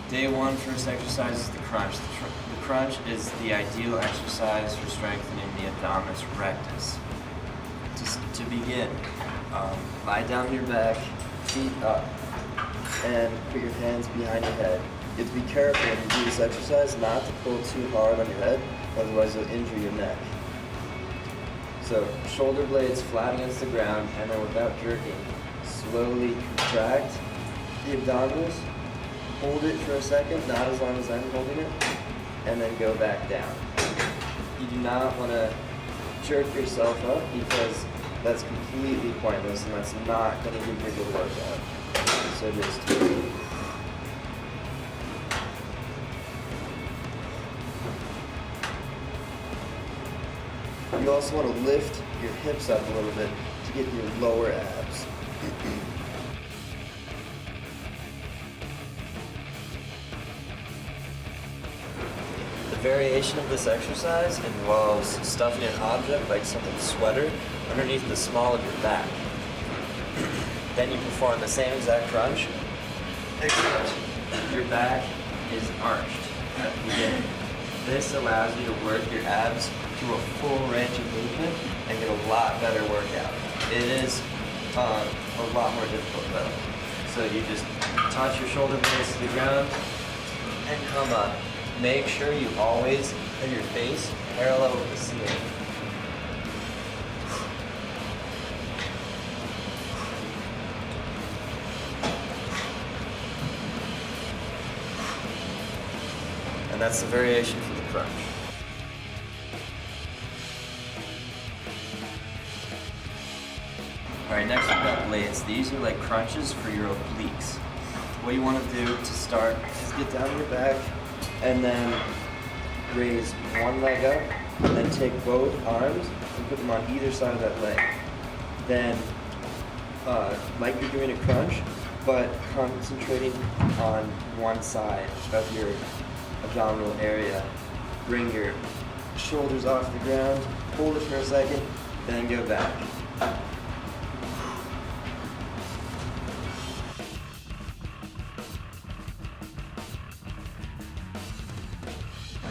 Day one, first exercise is the crunch. The crunch is the ideal exercise for strengthening the abdominis rectus. To begin, lie down on your back, feet up, and put your hands behind your head. You have to be careful when you do this exercise not to pull too hard on your head, otherwise you'll injure your neck. So shoulder blades flat against the ground, and then without jerking, slowly contract the abdominals. Hold it for a second, not as long as I'm holding it, and then go back down. You do not want to jerk yourself up because that's completely pointless and that's not going to give you a good workout. So just you also want to lift your hips up a little bit to get your lower abs. The variation of this exercise involves stuffing an object like something sweater underneath the small of your back. Then you perform the same exact crunch, except your back is arched at the beginning. This allows you to work your abs to a full range of movement and get a lot better workout. It is a lot more difficult though. So you just touch your shoulder blades to the ground and come up. Make sure you always have your face parallel with the ceiling. And that's the variation for the crunch. Alright, next we've got blades. These are like crunches for your obliques. What you want to do to start is get down on your back and then raise one leg up and then take both arms and put them on either side of that leg. Then, like you're doing a crunch, but concentrating on one side of your abdominal area. Bring your shoulders off the ground, hold it for a second, then go back.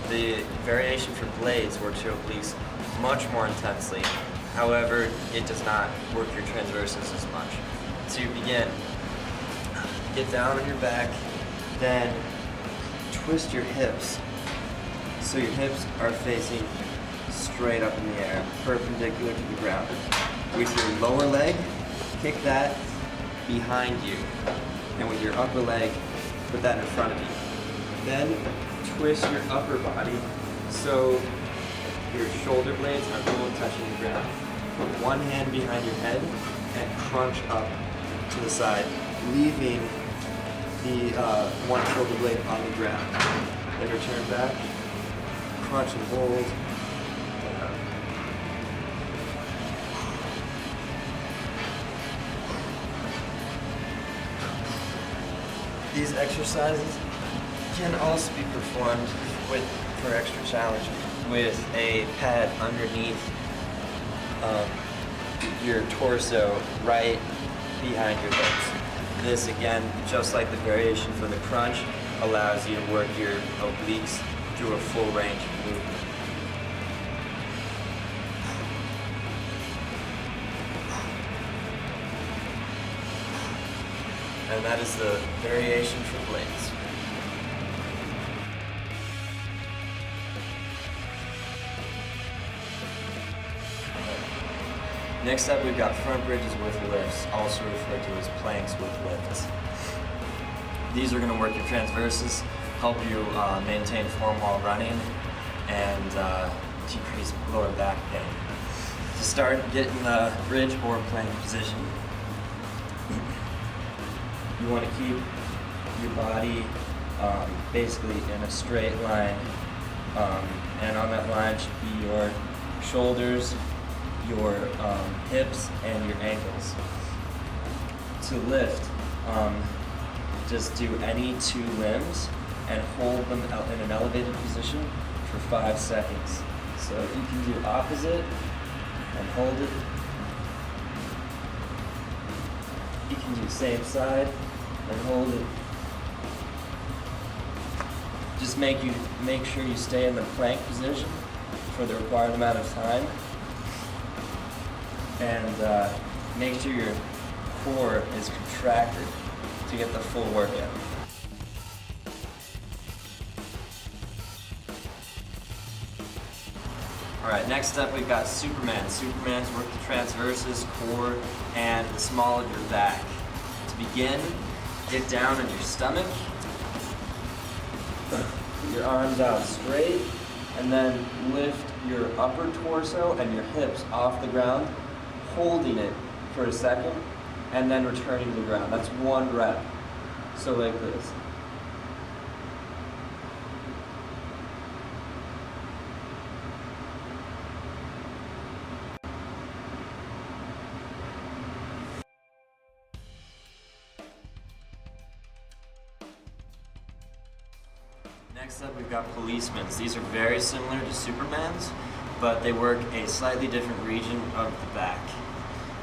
The variation for blades works your obliques much more intensely. However, it does not work your transversus as much. So you begin, get down on your back, then twist your hips. So your hips are facing straight up in the air, perpendicular to the ground. With your lower leg, kick that behind you. And with your upper leg, put that in front of you. Then twist your upper body so your shoulder blades are both touching the ground. Put one hand behind your head and crunch up to the side, leaving the one shoulder blade on the ground. Then return back, crunch and hold. These exercises can also be performed for extra challenge with a pad underneath your torso, right behind your hips. This again, just like the variation for the crunch, allows you to work your obliques through a full range of movement. And that is the variation for blades. Next up, we've got front bridges with lifts, also referred to as planks with lifts. These are going to work your transversus, help you maintain form while running, and decrease lower back pain. To start, get in the bridge or plank position. You want to keep your body basically in a straight line, and on that line should be your shoulders, your hips, and your ankles. To lift, just do any two limbs and hold them in an elevated position for 5 seconds. So you can do opposite and hold it. You can do same side and hold it. Just make sure you stay in the plank position for the required amount of time, and make sure your core is contracted to get the full workout. Alright, next up we've got Superman. Superman's work the transverses, core, and the small of your back. To begin, get down on your stomach, put your arms out straight, and then lift your upper torso and your hips off the ground, holding it for a second, and then returning to the ground. That's one rep. So like this. Next up we've got Policemans. These are very similar to Superman's, but they work a slightly different region of the back.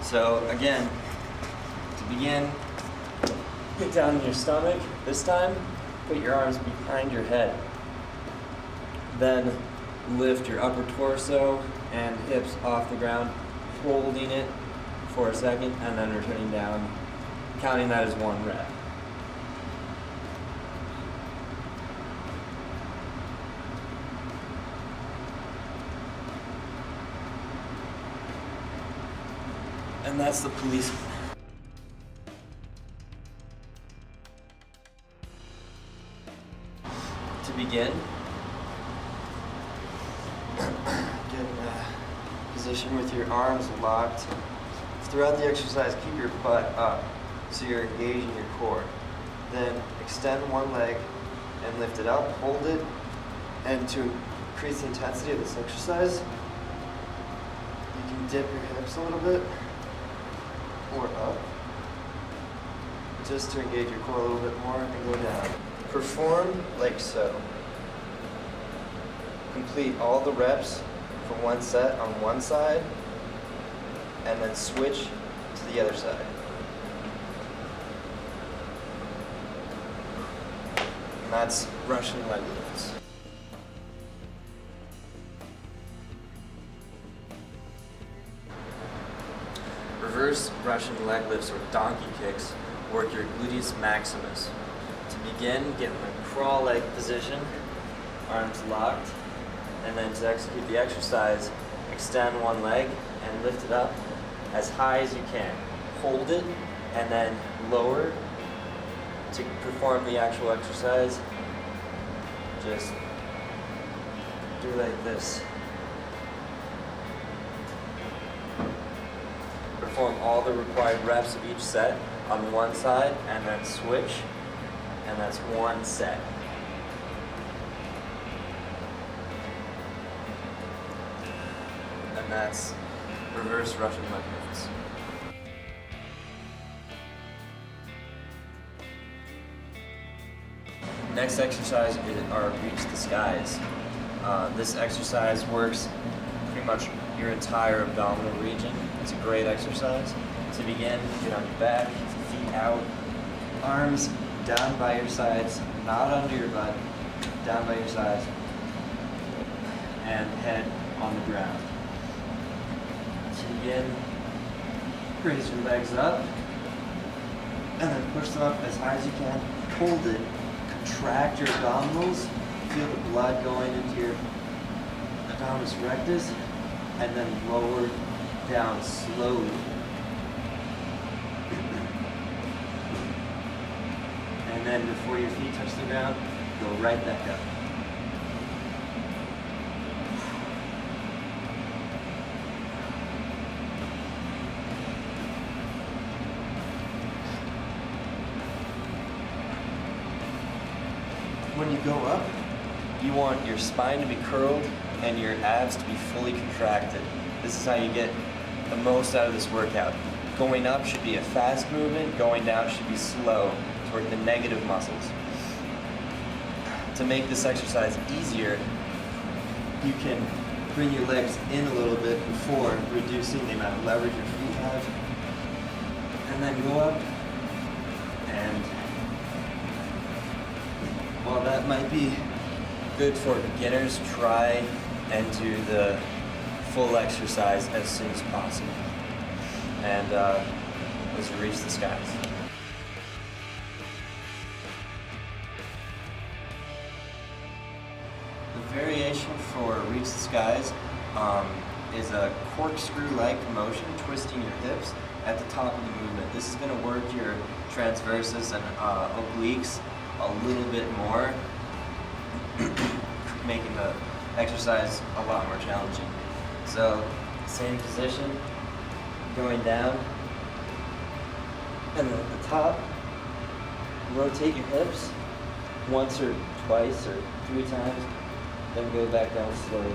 So again, to begin, get down on your stomach. This time, put your arms behind your head. Then lift your upper torso and hips off the ground, holding it for a second, and then returning down, counting that as one rep. And that's the policeman. To begin, get in a position with your arms locked. Throughout the exercise, keep your butt up so you're engaging your core. Then extend one leg and lift it up, hold it, and to increase the intensity of this exercise, you can dip your hips a little bit or up, just to engage your core a little bit more, and go down. Perform like so. Complete all the reps from one set on one side, and then switch to the other side. And that's Russian leg lifts. Reverse Russian leg lifts or donkey kicks work your gluteus maximus. To begin, get in the crawl leg position, arms locked, and then to execute the exercise, extend one leg and lift it up as high as you can. Hold it and then lower. To perform the actual exercise, just do like this. Perform all the required reps of each set on one side and then switch, and that's one set. And that's reverse Russian leg lifts. Next exercise are reach the skies. This exercise works pretty much your entire abdominal region. It's a great exercise. To begin, get on your back, feet out, arms down by your sides, not under your butt, down by your sides, and head on the ground. To begin, raise your legs up, and then push them up as high as you can. Hold it, contract your abdominals, feel the blood going into your abdominis rectus, and then lower down slowly. And then before your feet touch the ground, go right back up. When you go up, you want your spine to be curled and your abs to be fully contracted. This is how you get the most out of this workout. Going up should be a fast movement, going down should be slow to work the negative muscles. To make this exercise easier, you can bring your legs in a little bit before reducing the amount of leverage your feet have. And then go up, and while that might be good for beginners. Try and do the full exercise as soon as possible. And as you reach the skies. The variation for reach the skies is a corkscrew-like motion, twisting your hips at the top of the movement. This is going to work your transverses and obliques a little bit more, making the exercise a lot more challenging. So, same position, going down, and then at the top, rotate your hips once or twice or 3 times, then go back down slowly.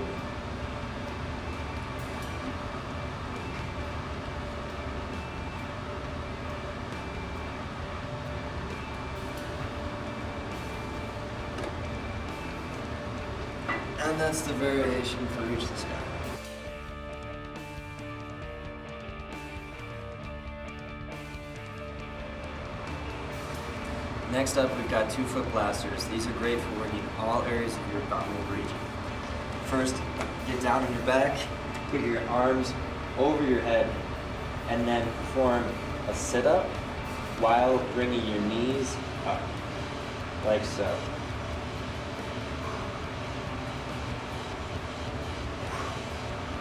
And that's the variation for reach the sky. Next up, we've got 2-foot blasters. These are great for working all areas of your abdominal region. First, get down on your back, put your arms over your head, and then perform a sit-up while bringing your knees up, like so.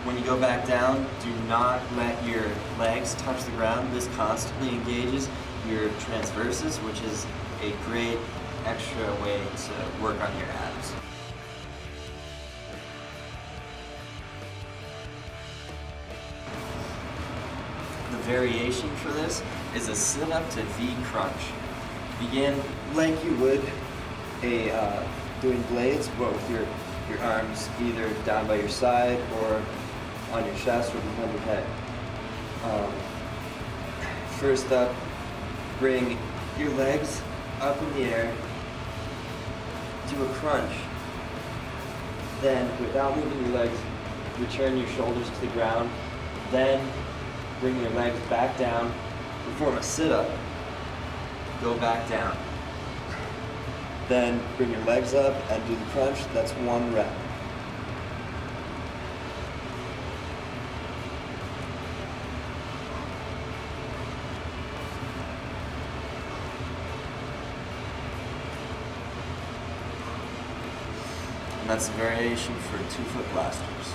When you go back down, do not let your legs touch the ground. This constantly engages your transverses, which is a great extra way to work on your abs. The variation for this is a sit-up to V crunch. Begin like you would doing blades, but with your arms either down by your side or on your chest or behind your head. First up, bring your legs up in the air, do a crunch. Then, without moving your legs, return your shoulders to the ground. Then, bring your legs back down, perform a sit-up, go back down. Then, bring your legs up and do the crunch. That's 1 rep. And that's a variation for 2-foot blasters.